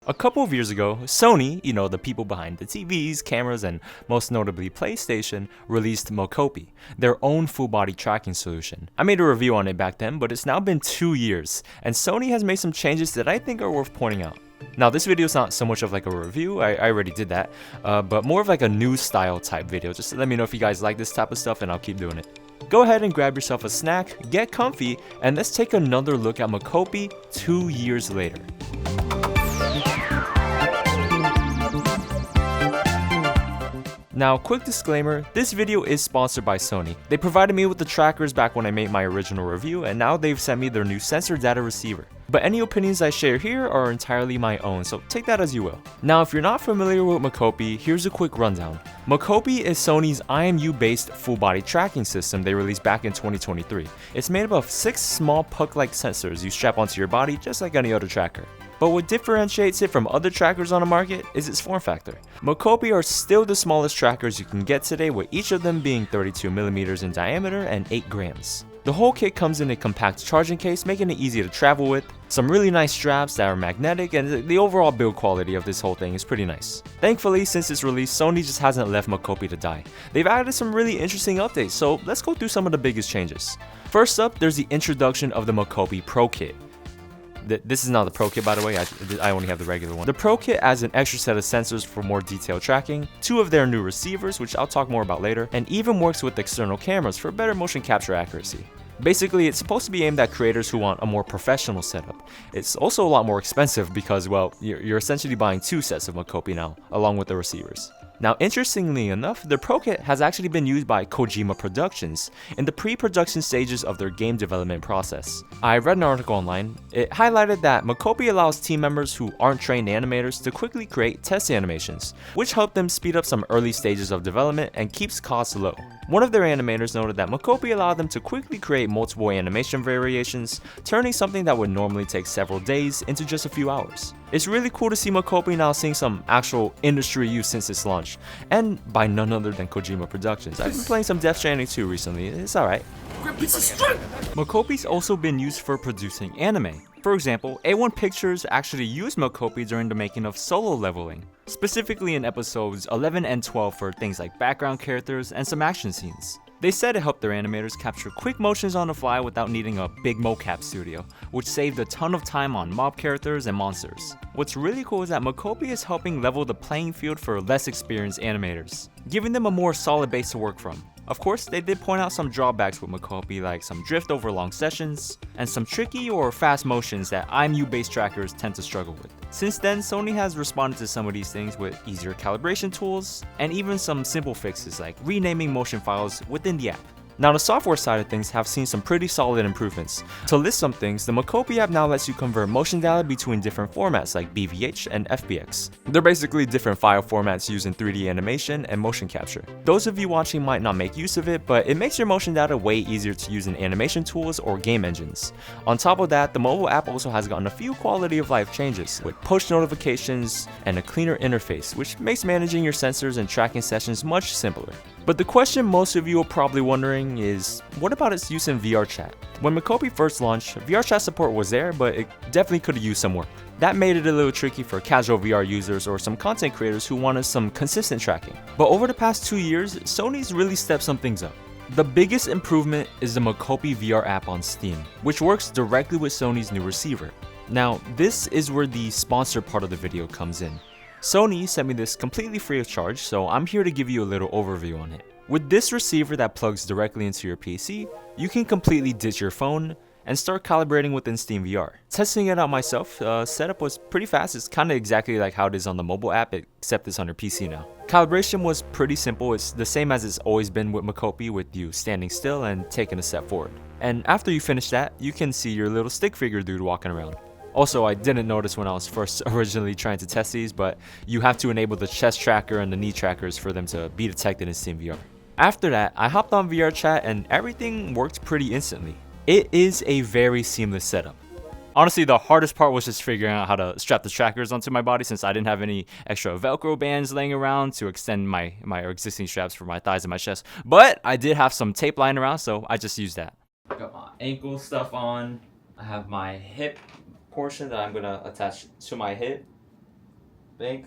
A couple of years ago, Sony, the people behind the TVs, cameras, and most notably PlayStation, released Mocopi, their own full-body tracking solution. I made a review on it back then, but it's now been 2 years, and Sony has made some changes that I think are worth pointing out. Now, this video is not so much of like a review, I already did that, but more of like a news style type video, just to let me know if you guys like this type of stuff and I'll keep doing it. Go ahead and grab yourself a snack, get comfy, and let's take another look at Mocopi 2 years later. Now, quick disclaimer, this video is sponsored by Sony. They provided me with the trackers back when I made my original review, and now they've sent me their new sensor data receiver. But any opinions I share here are entirely my own, so take that as you will. Now, if you're not familiar with Mocopi, here's a quick rundown. Mocopi is Sony's IMU-based full-body tracking system they released back in 2023. It's made up of 6 small puck-like sensors you strap onto your body just like any other tracker. But what differentiates it from other trackers on the market is its form factor. Mocopi are still the smallest trackers you can get today, with each of them being 32mm in diameter and 8 grams. The whole kit comes in a compact charging case, making it easy to travel with, some really nice straps that are magnetic, and the overall build quality of this whole thing is pretty nice. Thankfully, since its release, Sony just hasn't left Mocopi to die. They've added some really interesting updates, so let's go through some of the biggest changes. First up, there's the introduction of the Mocopi Pro Kit. This is not the Pro Kit, by the way, I only have the regular one. The Pro Kit adds an extra set of sensors for more detailed tracking, 2 of their new receivers, which I'll talk more about later, and even works with external cameras for better motion capture accuracy. Basically, it's supposed to be aimed at creators who want a more professional setup. It's also a lot more expensive because, well, you're essentially buying 2 sets of Mocopi now, along with the receivers. Now, interestingly enough, the Pro Kit has actually been used by Kojima Productions in the pre-production stages of their game development process. I read an article online. It highlighted that Mocopi allows team members who aren't trained animators to quickly create test animations, which help them speed up some early stages of development and keeps costs low. One of their animators noted that Mocopi allowed them to quickly create multiple animation variations, turning something that would normally take several days into just a few hours. It's really cool to see Mocopi now seeing some actual industry use since its launch, and by none other than Kojima Productions. I've been playing some Death Stranding 2 recently, it's alright. Mocopi's also been used for producing anime. For example, A1 Pictures actually used Mocopi during the making of Solo Leveling, specifically in episodes 11 and 12 for things like background characters and some action scenes. They said it helped their animators capture quick motions on the fly without needing a big mocap studio, which saved a ton of time on mob characters and monsters. What's really cool is that Mocopi is helping level the playing field for less experienced animators, giving them a more solid base to work from. Of course, they did point out some drawbacks with Mocopi, like some drift over long sessions, and some tricky or fast motions that IMU-based trackers tend to struggle with. Since then, Sony has responded to some of these things with easier calibration tools, and even some simple fixes like renaming motion files within the app. Now, the software side of things have seen some pretty solid improvements. To list some things, the Mocopi app now lets you convert motion data between different formats like BVH and FBX. They're basically different file formats used in 3D animation and motion capture. Those of you watching might not make use of it, but it makes your motion data way easier to use in animation tools or game engines. On top of that, the mobile app also has gotten a few quality of life changes, with push notifications and a cleaner interface, which makes managing your sensors and tracking sessions much simpler. But the question most of you are probably wondering is, what about its use in VRChat? When Mocopi first launched, VRChat support was there, but it definitely could have used some work. That made it a little tricky for casual VR users or some content creators who wanted some consistent tracking. But over the past 2 years, Sony's really stepped some things up. The biggest improvement is the Mocopi VR app on Steam, which works directly with Sony's new receiver. Now, this is where the sponsor part of the video comes in. Sony sent me this completely free of charge, so I'm here to give you a little overview on it. With this receiver that plugs directly into your PC, you can completely ditch your phone and start calibrating within Steam VR. Testing it out myself, setup was pretty fast. It's kind of exactly like how it is on the mobile app, except it's on your PC now. Calibration was pretty simple. It's the same as it's always been with Mocopi, with you standing still and taking a step forward. And after you finish that, you can see your little stick figure dude walking around. Also, I didn't notice when I was first originally trying to test these, but you have to enable the chest tracker and the knee trackers for them to be detected in Steam VR. After that, I hopped on VRChat and everything worked pretty instantly. It is a very seamless setup. Honestly, the hardest part was just figuring out how to strap the trackers onto my body, since I didn't have any extra Velcro bands laying around to extend my existing straps for my thighs and my chest. But I did have some tape lying around, so I just used that. Got my ankle stuff on. I have my hip portion that I'm gonna attach to my hip. Blink.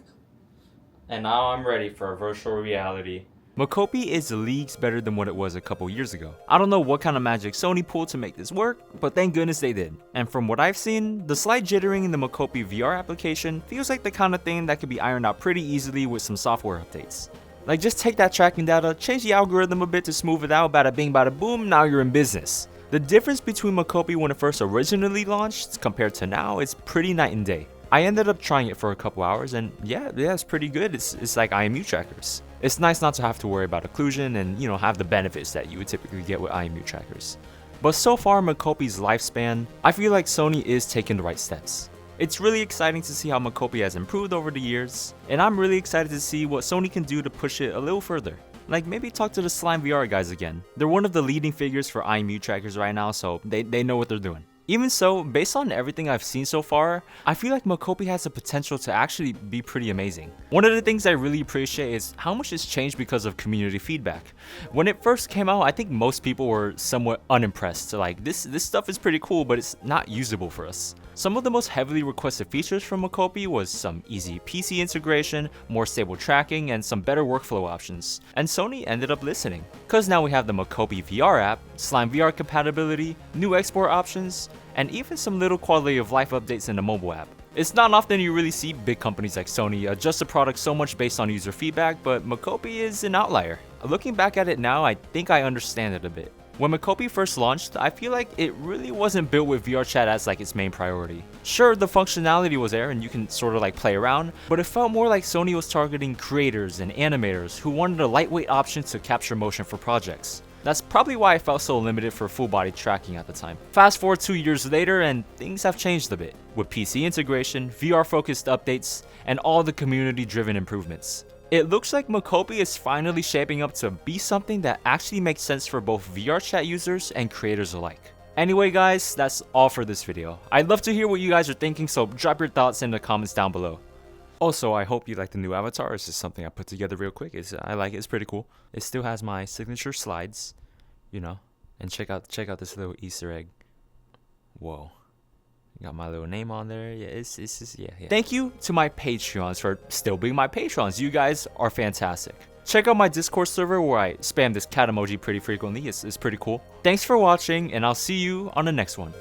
And now I'm ready for a virtual reality. Mocopi is leagues better than what it was a couple years ago. I don't know what kind of magic Sony pulled to make this work, but thank goodness they did. And from what I've seen, the slight jittering in the Mocopi VR application feels like the kind of thing that could be ironed out pretty easily with some software updates. Like, just take that tracking data, change the algorithm a bit to smooth it out, bada bing bada boom, now you're in business. The difference between Mocopi when it first originally launched compared to now is pretty night and day. I ended up trying it for a couple hours and yeah, it's pretty good. It's like IMU trackers. It's nice not to have to worry about occlusion and, you know, have the benefits that you would typically get with IMU trackers. But so far Mocopi's lifespan, I feel like Sony is taking the right steps. It's really exciting to see how Mocopi has improved over the years, and I'm really excited to see what Sony can do to push it a little further. Like, maybe talk to the Slime VR guys again. They're one of the leading figures for IMU trackers right now, so they know what they're doing. Even so, based on everything I've seen so far, I feel like Mocopi has the potential to actually be pretty amazing. One of the things I really appreciate is how much it's changed because of community feedback. When it first came out, I think most people were somewhat unimpressed. Like, this stuff is pretty cool, but it's not usable for us. Some of the most heavily requested features from Mocopi was some easy PC integration, more stable tracking, and some better workflow options. And Sony ended up listening, cause now we have the Mocopi VR app, Slime VR compatibility, new export options, and even some little quality of life updates in the mobile app. It's not often you really see big companies like Sony adjust a product so much based on user feedback, but Mocopi is an outlier. Looking back at it now, I think I understand it a bit. When Mocopi first launched, I feel like it really wasn't built with VRChat as like its main priority. Sure, the functionality was there and you can sort of like play around, but it felt more like Sony was targeting creators and animators who wanted a lightweight option to capture motion for projects. That's probably why I felt so limited for full body tracking at the time. Fast forward 2 years later and things have changed a bit, with PC integration, VR focused updates, and all the community driven improvements. It looks like Mocopi is finally shaping up to be something that actually makes sense for both VRChat users and creators alike. Anyway guys, that's all for this video. I'd love to hear what you guys are thinking, so drop your thoughts in the comments down below. Also, I hope you like the new avatar. It's just something I put together real quick. I like it, it's pretty cool. It still has my signature slides, you know, and check out this little Easter egg. Whoa. Got my little name on there. Yeah, it's just, yeah. Thank you to my Patreons for still being my patrons. You guys are fantastic. Check out my Discord server where I spam this cat emoji pretty frequently. It's pretty cool. Thanks for watching, and I'll see you on the next one.